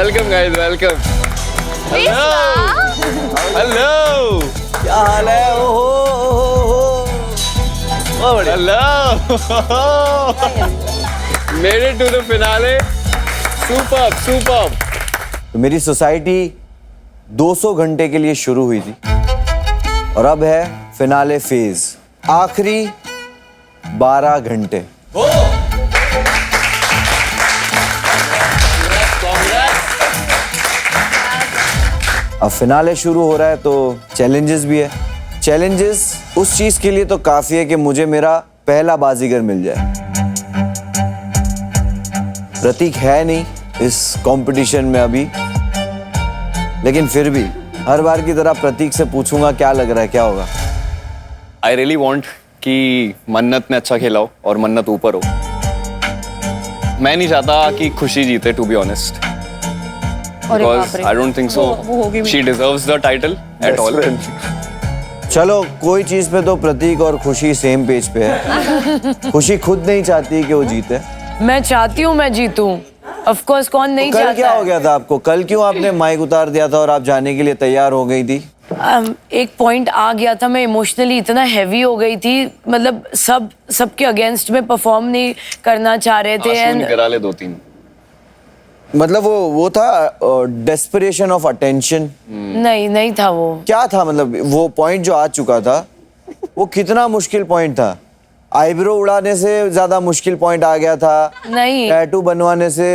Welcome guys, welcome. Hello, क्या हाल है? ओहो, hello. Made it to the finale. Superb, superb. तो मेरी सोसाइटी 200 घंटे के लिए शुरू हुई थी और अब है फिनाले फेज, आखिरी 12 घंटे। अब फिनाले शुरू हो रहा है तो चैलेंजेस भी है। चैलेंजेस उस चीज के लिए तो काफी है कि मुझे मेरा पहला बाजीगर मिल जाए। प्रतीक है नहीं इस कंपटीशन में अभी, लेकिन फिर भी हर बार की तरह प्रतीक से पूछूंगा क्या लग रहा है, क्या होगा। आई रियली वॉन्ट कि मन्नत ने अच्छा खेला हो और मन्नत ऊपर हो। मैं नहीं चाहता कि खुशी जीते, to be honest, because I don't think so she deserves the title at all. चलो कोई चीज पे तो प्रतीक और खुशी सेम पेज पे है। खुशी खुद नहीं चाहती कि वो जीते। मैं चाहती हूँ मैं जीतूं। ऑफ कोर्स, कौन नहीं कल चाहता क्या हो है? गया था आपको? कल क्यों आपने माइक उतार दिया था और आप जाने के लिए तैयार हो गई थी? एक पॉइंट आ गया था, मैं इमोशनली इतना हैवी हो गई थी, मतलब सबके अगेंस्ट में परफॉर्म नहीं करना चाह रहे थे। आंसू निकला ले 2-3। मतलब वो था डेस्परेशन ऑफ अटेंशन। नहीं था वो। क्या था मतलब वो पॉइंट जो आ चुका था वो कितना मुश्किल पॉइंट था? आईब्रो उड़ाने से ज्यादा मुश्किल पॉइंट आ गया था, नहीं, टैटू बनवाने से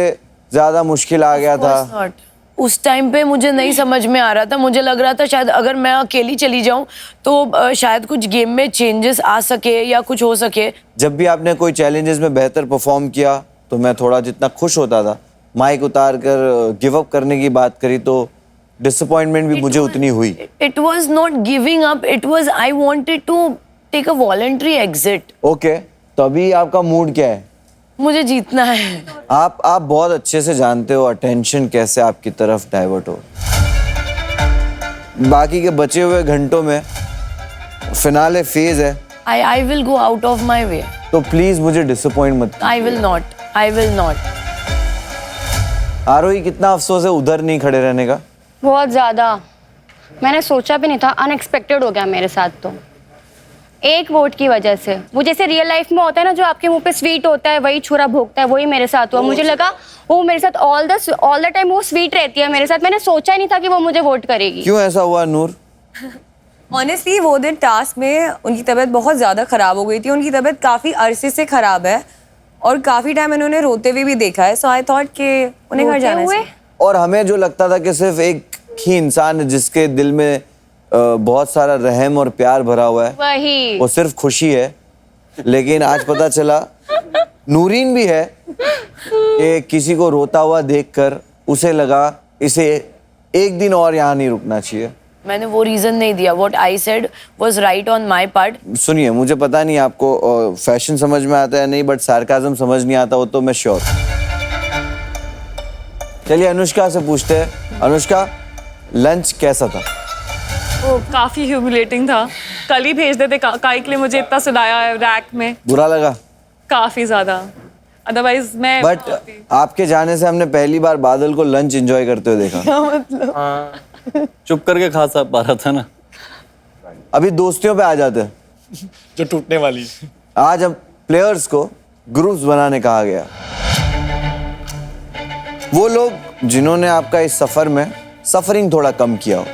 ज्यादा मुश्किल आ गया था। Not. उस टाइम पे मुझे नहीं समझ में आ रहा था। मुझे लग रहा था शायद अगर मैं अकेली चली जाऊं तो शायद कुछ गेम में चेंजेस आ सके या कुछ हो सके। जब भी आपने कोई चैलेंजेस में बेहतर परफॉर्म किया तो मैं थोड़ा जितना खुश होता था, माइक उतार कर गिव अप करने की बात करी तो डिसअपॉइंटमेंट भी मुझे उतनी हुई। It was not giving up, it was I wanted to take a voluntary exit. Okay, तो अभी आपका मूड क्या है? मुझे जीतना है। आप बहुत अच्छे से जानते हो अटेंशन कैसे आपकी तरफ डाइवर्ट हो। बाकी के बचे हुए घंटों में फिनाले फेज है। I will go out of my way. तो प्लीज मुझे डिसअपॉइंट मत I will not. I will not. आरोही, कितना अफसोस है उधर नहीं खड़े रहने का। बहुत ज़्यादा। मैंने सोचा भी नहीं था, अनएक्सपेक्टेड हो गया मेरे साथ। तो एक वोट की वजह से, वो जैसे रियल लाइफ में होता है ना, जो आपके मुंह पे स्वीट होता है वही छुरा भोगता है, वही मेरे साथ हुआ। मुझे लगा वो मेरे साथ ऑल द टाइम वो स्वीट रहती है मेरे साथ। मैंने सोचा ही नहीं था कि वो मुझे वोट करेगी। क्यों ऐसा हुआ नूर? ऑनेस्टली वो दिन टास्क में उनकी तबीयत बहुत ज़्यादा ख़राब हो गई थी। उनकी तबीयत काफ़ी अरसे से ख़राब है और काफ़ी टाइम इन्होंने रोते हुए भी देखा है। सो आई थॉट कि उन्हें घर जाना चाहिए। और हमें जो लगता था कि सिर्फ एक ही इंसान है जिसके दिल में बहुत सारा रहम और प्यार भरा हुआ है, वही वो सिर्फ खुशी है। लेकिन आज पता चला नूरीन भी है कि किसी को रोता हुआ देखकर उसे लगा इसे एक दिन और यहाँ नहीं रुकना चाहिए। मैंने वो रीजन नहीं दिया। What I said was right on my part. सुनिए, मुझे पता नहीं आपको फैशन समझ में आता है नहीं, बट सार्काज्म समझ नहीं आता, वो तो मैं श्योर। चलिए अनुष्का से पूछते हैं। अनुष्का, लंच कैसा था? वो काफी ह्यूमिलेटिंग था। कल ही भेज देते काई के लिए, मुझे इतना सुनाया है रैक में। बुरा लगा? काफी ज्यादा। अदरवाइज मैं बट आपके जाने से हमने पहली बार बादल को लंच एंजॉय करते हुए देखा। चुप करके खा सा पा रहा था ना। अभी दोस्तियों पे आ जाते हैं जो टूटने वाली। आज अब प्लेयर्स को ग्रुप्स बनाने कहा गया। वो लोग जिन्होंने आपका इस सफर में सफरिंग थोड़ा कम किया हो।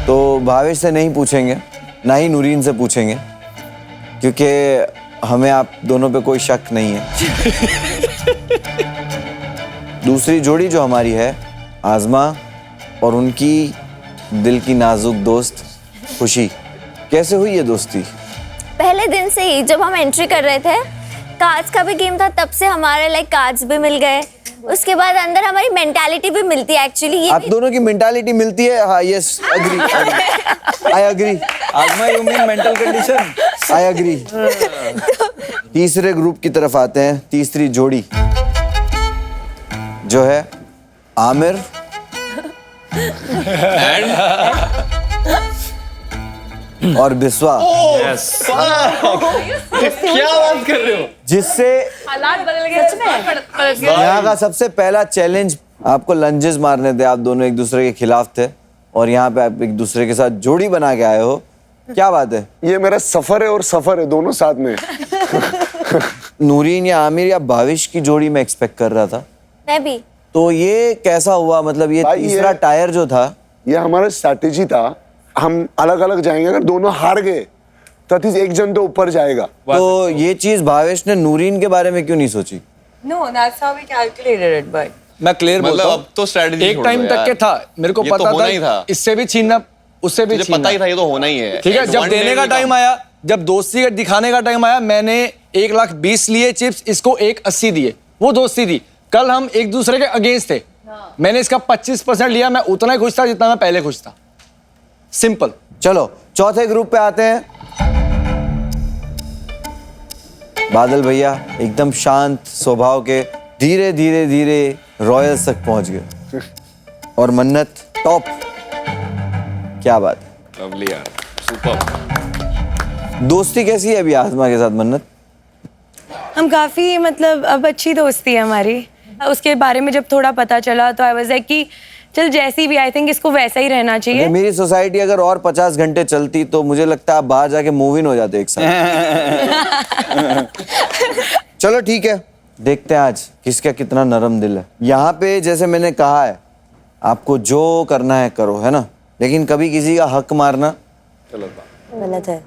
तो भावेश से नहीं पूछेंगे, ना ही नूरीन से पूछेंगे, क्योंकि हमें आप दोनों पे कोई शक नहीं है। दूसरी जोड़ी जो हमारी है, आज़मा और उनकी दिल की नाजुक दोस्त खुशी। कैसे हुई ये दोस्ती? पहले दिन से ही जब हम एंट्री कर रहे थे, कार्ड्स का भी गेम था, तब से हमारे लाइक कार्ड्स भी मिल गए। उसके बाद अंदर हमारी मेंटालिटी भी मिलती है एक्चुअली। ये आप दोनों की मेंटालिटी मिलती है? हाँ, यस, एग्री, आई एग्री। आजमा, you mean mental condition? I agree. तीसरे ग्रुप की तरफ आते हैं। तीसरी जोड़ी जो है आमिर और बिस्वा। क्या बात कर रहे हो? जिससे हालात बदल गए। यहाँ का सबसे पहला चैलेंज आपको लंजेस मारने थे, आप दोनों एक दूसरे के खिलाफ थे और यहाँ पे आप एक दूसरे के साथ जोड़ी बना के आए हो, क्या बात है? ये मेरा सफर है और सफर है, दोनों साथ में। नूरीन या आमिर या भाविश की जोड़ी मैं एक्सपेक्ट कर रहा था, मैं भी। तो ये कैसा हुआ? मतलब ये भाई, तीसरा टायर जो था, ये हमारा स्ट्रैटेजी था, हम अलग अलग जाएंगे, अगर दोनों हार गए तो एटलीस्ट एक जन तो ऊपर जाएगा। तो ये चीज भावेश ने नूरीन के बारे में क्यों नहीं सोची? No, that's how we calculated it, but मैं क्लियर मतलब बोलता हूँ, अब तो strategy एक छोड़ टाइम दो तक यार। के था, मेरे को ये तो पता होना ही था। इससे भी छीनना, उससे भी मुझे छीनना। पता ही था ये तो होना ही है। ठीक है, जब One देने day का will टाइम come। आया, जब दोस्ती का दिखाने का टाइम आया, मैंने 1,20,000 लिए चिप्स, इसको 1,80 दिए, वो दोस्ती थी। कल हम एक दूसरे के अगेंस्ट थे, मैंने इसका 25% लिया, मैं उतना ही खुश था जितना मैं पहले खुश था। सिंपल। चलो चौथे ग्रुप पे आते हैं। बादल भैया एकदम शांत स्वभाव के, धीरे धीरे धीरे रॉयल्स तक पहुंच गए और मन्नत टॉप। क्या बात है, लवली यार, सुपर। दोस्ती कैसी है अभी आसमा के साथ मन्नत? हम काफ़ी मतलब अब अच्छी दोस्ती है हमारी। उसके बारे में जब थोड़ा पता चला तो आई वाज लाइक कि चल जैसी भी, आई थिंक इसको वैसा ही रहना चाहिए। अगर मेरी सोसाइटी अगर और 50 घंटे चलती तो मुझे लगता है आप बाहर जाके मूव इन हो जाते एक साथ। चलो ठीक है, देखते हैं आज किसका कितना नरम दिल है। यहाँ पे जैसे मैंने कहा है, आपको जो करना है करो, है ना, लेकिन कभी किसी का हक मारना गलत है।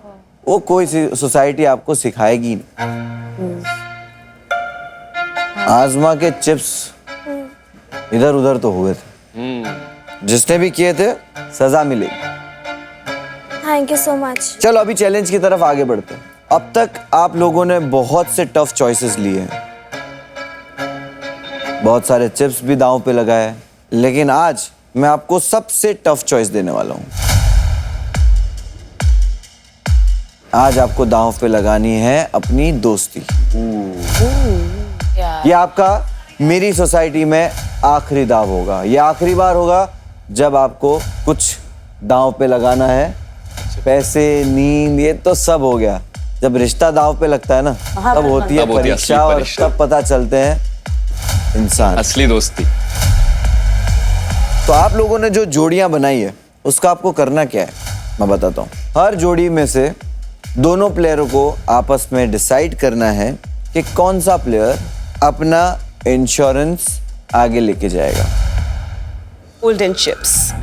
वो कोई सोसाइटी आपको सिखाएगी नहीं। आजमा के चिप्स इधर उधर तो हुए थे, जिसने भी किए थे सजा मिलेगी। Thank you so much. चलो अभी चैलेंज की तरफ आगे बढ़ते हैं। अब तक आप लोगों ने बहुत से टफ चॉइसेस लिए हैं, बहुत सारे चिप्स भी दांव पे लगाए, लेकिन आज मैं आपको सबसे टफ चॉइस देने वाला हूं। आज आपको दांव पे लगानी है अपनी दोस्ती। ये आपका मेरी सोसाइटी में आखिरी दाव होगा। ये आखिरी बार होगा जब आपको कुछ दांव पे लगाना है। पैसे, नींद, ये तो सब हो गया। जब रिश्ता दांव पे लगता है ना, तब होती है तब होती है असली परीक्षा, और परीक्षा। तब पता चलते हैं इंसान। असली दोस्ती। तो आप लोगों ने जो जोड़ियां बनाई है उसका आपको करना क्या है मैं बताता हूँ। हर जोड़ी में से दोनों प्लेयरों को आपस में डिसाइड करना है कि कौन सा प्लेयर अपना इंश्योरेंस आगे लेके जाएगा। Golden chips.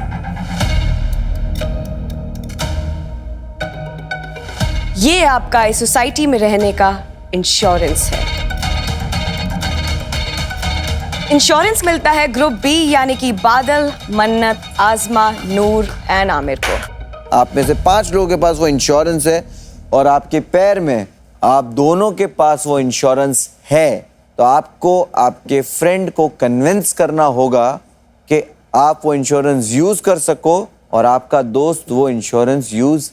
ये आपका इस सोसाइटी में रहने का इंश्योरेंस है। इंश्योरेंस मिलता है ग्रुप बी यानी कि बादल, मन्नत, आजमा, नूर एंड आमिर को। आप में से 5 लोगों के पास वो इंश्योरेंस है और आपके पैर में आप दोनों के पास वो इंश्योरेंस है। तो आपको आपके फ्रेंड को कन्विंस करना होगा कि आप वो इंश्योरेंस यूज कर सको और आपका दोस्त वो इंश्योरेंस यूज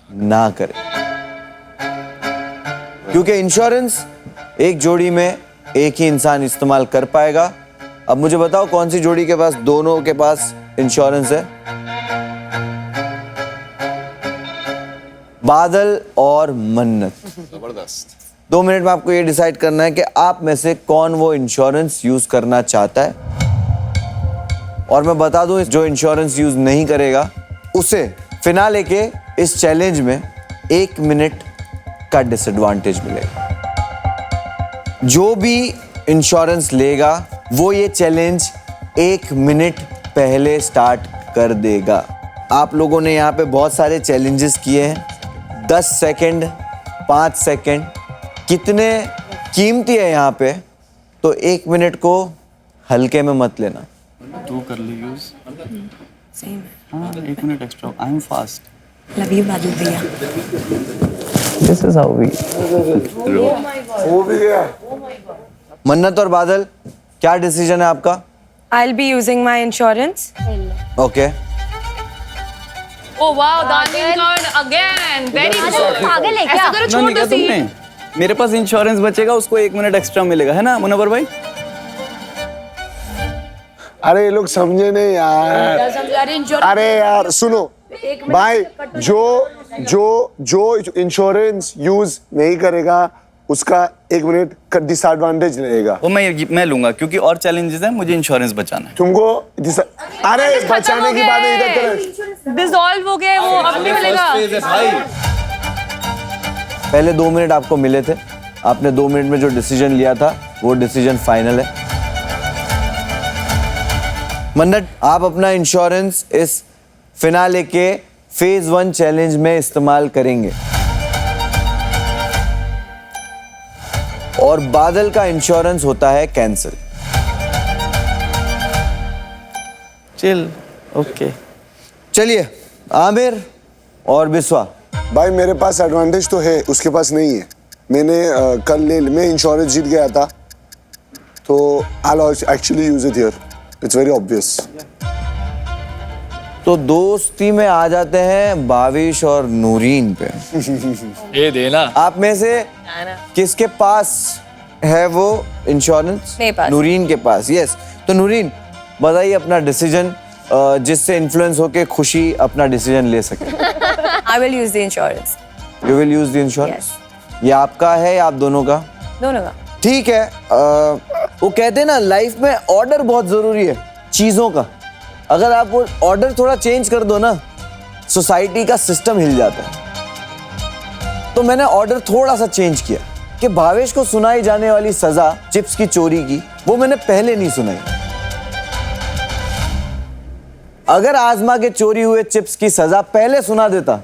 ना करे, क्योंकि इंश्योरेंस एक जोड़ी में एक ही इंसान इस्तेमाल कर पाएगा। अब मुझे बताओ कौन सी जोड़ी के पास दोनों के पास इंश्योरेंस है? बादल और मन्नत। जबरदस्त। 2 मिनट में आपको ये डिसाइड करना है कि आप में से कौन वो इंश्योरेंस यूज करना चाहता है। और मैं बता दूं, जो इंश्योरेंस यूज नहीं करेगा उसे फिनाले के इस चैलेंज में 1 मिनट का डिसएडवांटेज मिलेगा। जो भी इंश्योरेंस लेगा वो ये चैलेंज 1 मिनट पहले स्टार्ट कर देगा। आप लोगों ने यहाँ पे बहुत सारे चैलेंजेस किए हैं। 10 सेकंड, 5 सेकंड कितने कीमती है यहाँ पे, तो 1 मिनट को हल्के में मत लेना। तू कर ली यूज। हाँ, 1 minute extra. I am fast. Love you Badal भैया। This is how we. हो भी गया। मन्नत और बादल, क्या डिसीजन है आपका? I'll be using my insurance. Okay, Oh wow, Darling card again. Very good. पागल है क्या? ऐसा करो, छोड़ दो तुमने सीट। मेरे पास इंश्योरेंस बचेगा, उसको 1 मिनट एक्स्ट्रा मिलेगा, है ना मुनव्वर भाई? अरे ये लोग समझे नहीं यार। अरे यार सुनो भाई, जो इंश्योरेंस यूज नहीं करेगा उसका 1 मिनट का डिसएडवांटेज रहेगा। वो मैं लूंगा क्योंकि और चैलेंजेस है, मुझे इंश्योरेंस बचाना है। तुमको अरे बचाने की बात है, इधर तरह डिसॉल्व हो गया है वो, अब नहीं मिलेगा। पहले 2 मिनट आपको मिले थे, आपने 2 मिनट में जो डिसीजन लिया था वो डिसीजन फाइनल है। मन्नत, आप अपना इंश्योरेंस इस फिनाले के फेज 1 चैलेंज में इस्तेमाल करेंगे और बादल का इंश्योरेंस होता है कैंसिल। Chill, okay. चलिए आमिर और बिस्वा। भाई मेरे पास एडवांटेज तो है, उसके पास नहीं है। मैंने मैं इंश्योरेंस जीत गया था, तो I actually use it here, it's very obvious. तो दोस्ती में आ जाते हैं भाविश और नूरीन पे। ये देना। आप में से किसके पास है वो इंश्योरेंस? मेरे पास। नूरीन के पास। यस, तो नूरीन बताइए अपना डिसीजन, जिससे इन्फ्लुएंस होके खुशी अपना डिसीजन ले सके। I will use the insurance. You will use the insurance. ये आपका है या आप दोनों का? दोनों का। ठीक है। वो कहते हैं ना, लाइफ में ऑर्डर बहुत जरूरी है चीजों का। अगर आप वो ऑर्डर थोड़ा चेंज कर दो ना, सोसाइटी का सिस्टम हिल जाता है। तो मैंने ऑर्डर थोड़ा सा चेंज किया कि भावेश को सुनाई जाने वाली सजा चिप्स की चोरी की, वो मैंने पहले नहीं सुनाई। अगर आजमा के चोरी हुए चिप्स की सजा पहले सुना देता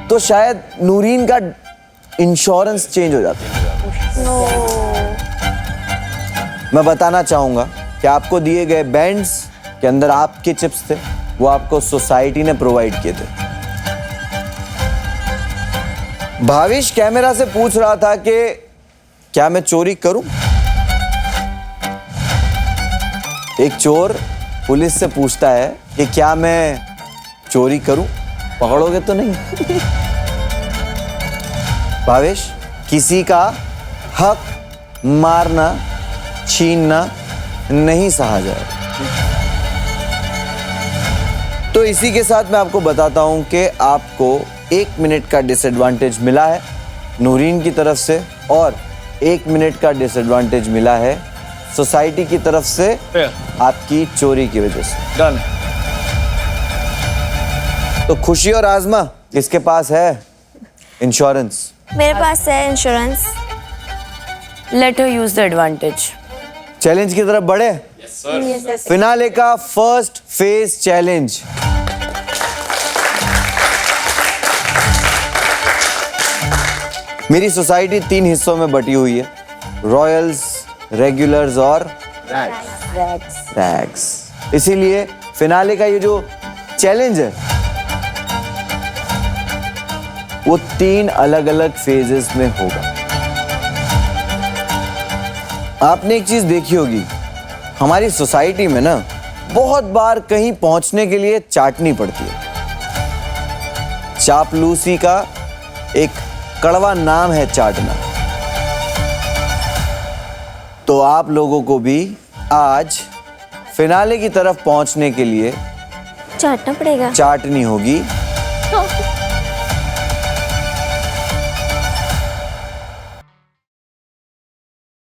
तो शायद नूरीन का इंश्योरेंस चेंज हो जाता। मैं बताना चाहूंगा कि आपको दिए गए बैंड्स के अंदर आपके चिप्स थे, वो आपको सोसाइटी ने प्रोवाइड किए थे। भाविश कैमरा से पूछ रहा था कि क्या मैं चोरी करूं? एक चोर पुलिस से पूछता है कि क्या मैं चोरी करूं? पकड़ोगे तो नहीं? भाविश, किसी का हक मारना छीनना नहीं सहा जाए। तो इसी के साथ मैं आपको बताता हूं कि आपको 1 मिनट का डिसएडवांटेज मिला है नूरीन की तरफ से और 1 मिनट का डिसएडवांटेज मिला है सोसाइटी की तरफ से आपकी चोरी की वजह से। डन। तो खुशी और आजमा, किसके पास है इंश्योरेंस? मेरे पास है insurance. Let her use the advantage. Challenge की तरफ बढ़े। फिनाले का फर्स्ट फेज चैलेंज। मेरी सोसाइटी 3 हिस्सों में बटी हुई है, रॉयल्स, रेगुलर्स और रैग्स। इसीलिए फिनाले का ये जो चैलेंज है वो 3 अलग अलग फेजेस में होगा। आपने एक चीज देखी होगी, हमारी सोसाइटी में ना बहुत बार कहीं पहुंचने के लिए चाटनी पड़ती है। चापलूसी का एक कड़वा नाम है चाटना। तो आप लोगों को भी आज फिनाले की तरफ पहुंचने के लिए चाटना पड़ेगा। चाटनी होगी।